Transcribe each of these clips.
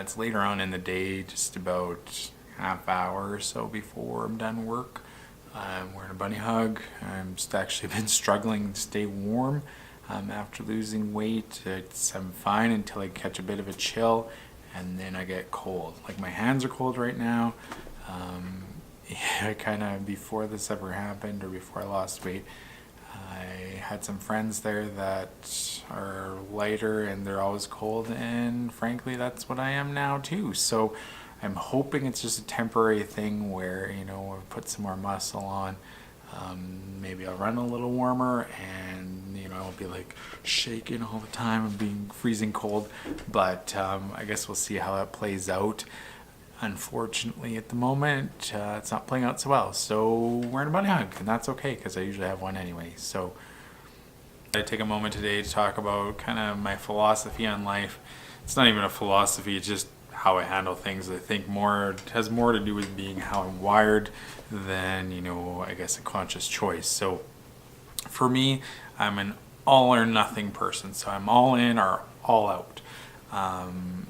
It's later on in the day, just about half hour or so before I'm done work. I'm wearing a bunny hug. I'm just actually been struggling to stay warm after losing weight. I'm fine until I catch a bit of a chill, and then I get cold. Like my hands are cold right now. Kind of before this ever happened or before I lost weight, I had some friends there that are lighter and they're always cold, and frankly that's what I am now too. So I'm hoping it's just a temporary thing where, I'll put some more muscle on. Maybe I'll run a little warmer, and I won't be like shaking all the time and being freezing cold. But I guess we'll see how that plays out. Unfortunately, at the moment, it's not playing out so well. So we're in a bunny hug, and that's okay because I usually have one anyway. So I take a moment today to talk about kind of my philosophy on life. It's not even a philosophy; it's just how I handle things. I think it has more to do with being how I'm wired than I guess a conscious choice. So for me, I'm an all or nothing person. So I'm all in or all out.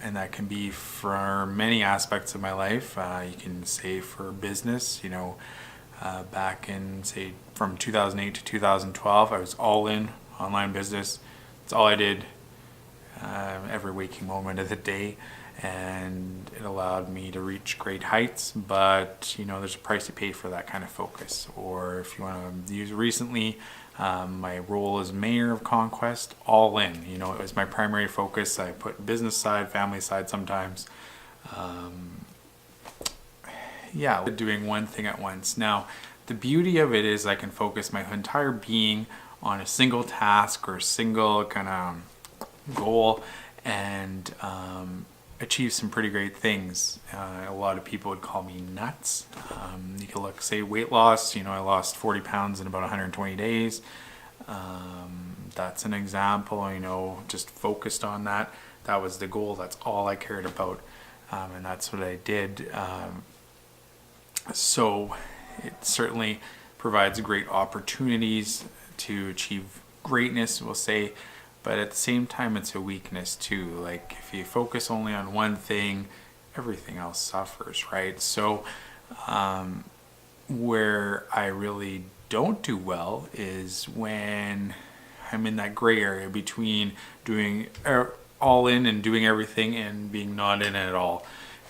And that can be for many aspects of my life. You can say for business, back in, say, from 2008 to 2012, I was all in online business. It's all I did every waking moment of the day, and it allowed me to reach great heights. But, there's a price to pay for that kind of focus. Or if you want to use recently, my role as mayor of Conquest, all in. It was my primary focus. I put business side, family side sometimes. Doing one thing at once. Now, the beauty of it is I can focus my entire being on a single task or a single kind of goal and achieve some pretty great things. A lot of people would call me nuts. You can look, say, weight loss. I lost 40 pounds in about 120 days. That's an example. Just focused on that. That was the goal. That's all I cared about, and that's what I did. So it certainly provides great opportunities to achieve greatness, we'll say. But at the same time, it's a weakness too. Like if you focus only on one thing, everything else suffers, right? So where I really don't do well is when I'm in that gray area between doing all in and doing everything and being not in at all.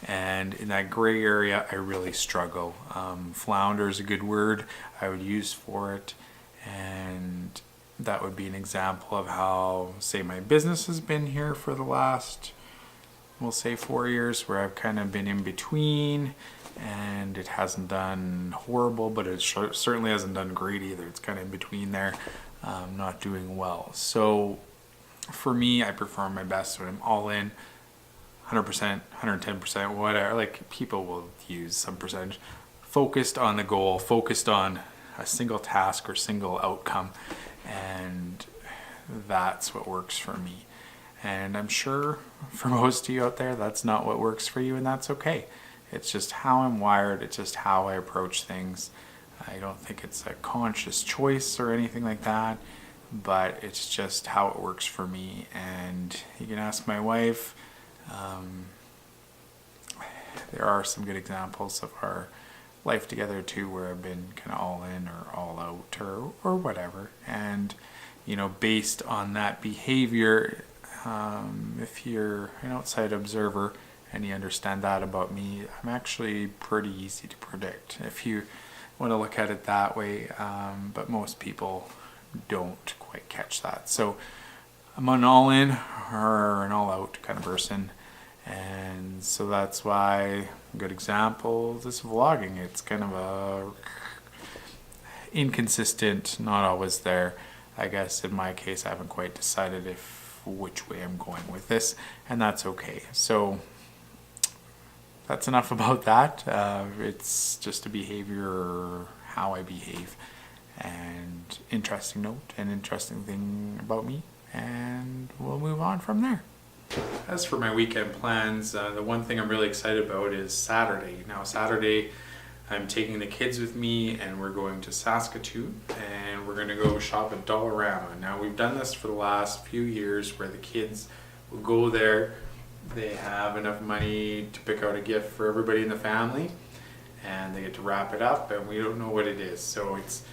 And in that gray area, I really struggle. Flounder is a good word I would use for it. And that would be an example of how, say, my business has been here for the last, we'll say, 4 years, where I've kind of been in between, and it hasn't done horrible, but it certainly hasn't done great either. It's kind of in between there, not doing well. So for me, I perform my best when I'm all in, 100%, 110%, whatever. Like people will use some percentage, focused on the goal, focused on a single task or single outcome. And that's what works for me. And I'm sure for most of you out there, that's not what works for you, and that's okay. It's just how I'm wired. It's just how I approach things. I don't think it's a conscious choice or anything like that, but it's just how it works for me. And you can ask my wife. There are some good examples of our life together too, where I've been kind of all in or all out or whatever. And based on that behavior, if you're an outside observer and you understand that about me, I'm actually pretty easy to predict if you want to look at it that way. But most people don't quite catch that. So I'm an all in or an all out kind of person. And so that's why a good example is this vlogging. It's kind of a inconsistent, not always there. I guess in my case, I haven't quite decided which way I'm going with this, and that's okay. So that's enough about that. It's just a behavior or how I behave. And interesting note, an interesting thing about me, and we'll move on from there. As for my weekend plans, the one thing I'm really excited about is Saturday. Now Saturday, I'm taking the kids with me and we're going to Saskatoon and we're going to go shop at Dollarama. Now we've done this for the last few years where the kids will go there they have enough money to pick out a gift for everybody in the family, and they get to wrap it up, and we don't know what it is. So it's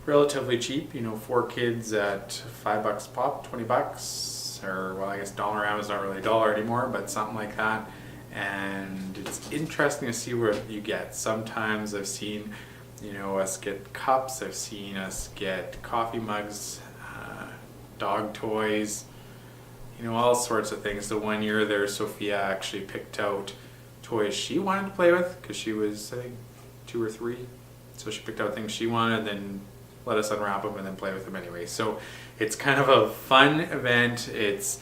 relatively cheap, you know, 4 kids at $5 pop, 20 bucks, or well, I guess Dollarama is not really a dollar anymore, but something like that. And it's interesting to see what you get. Sometimes I've seen, you know, us get cups, I've seen us get coffee mugs, dog toys, you know, all sorts of things. The one year there, Sophia actually picked out toys she wanted to play with because she was, I think, 2 or 3. So she picked out things she wanted, then let us unwrap them and then play with them anyway. So it's kind of a fun event. It's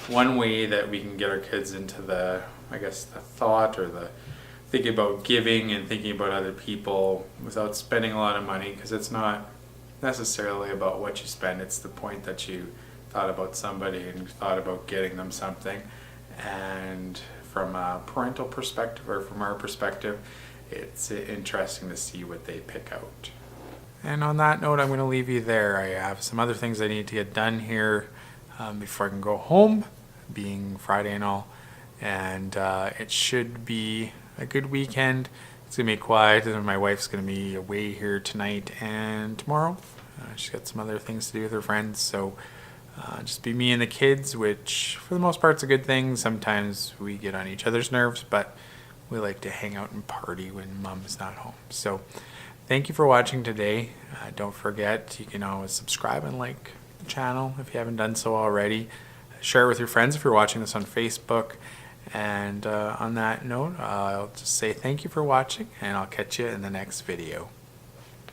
one way that we can get our kids into the, I guess, the thought or the thinking about giving and thinking about other people without spending a lot of money, because it's not necessarily about what you spend. It's the point that you thought about somebody and thought about getting them something. And from a parental perspective, or from our perspective, it's interesting to see what they pick out. And on that note, I'm going to leave you there. I have some other things I need to get done here before I can go home, being Friday and all. And it should be a good weekend. It's going to be quiet, and my wife's going to be away here tonight and tomorrow. She's got some other things to do with her friends, so just be me and the kids, which for the most part is a good thing. Sometimes we get on each other's nerves, but we like to hang out and party when mom's not home. So thank you for watching today. Don't forget, you can always subscribe and like the channel if you haven't done so already. Share it with your friends if you're watching this on Facebook. And on that note, I'll just say thank you for watching, and I'll catch you in the next video.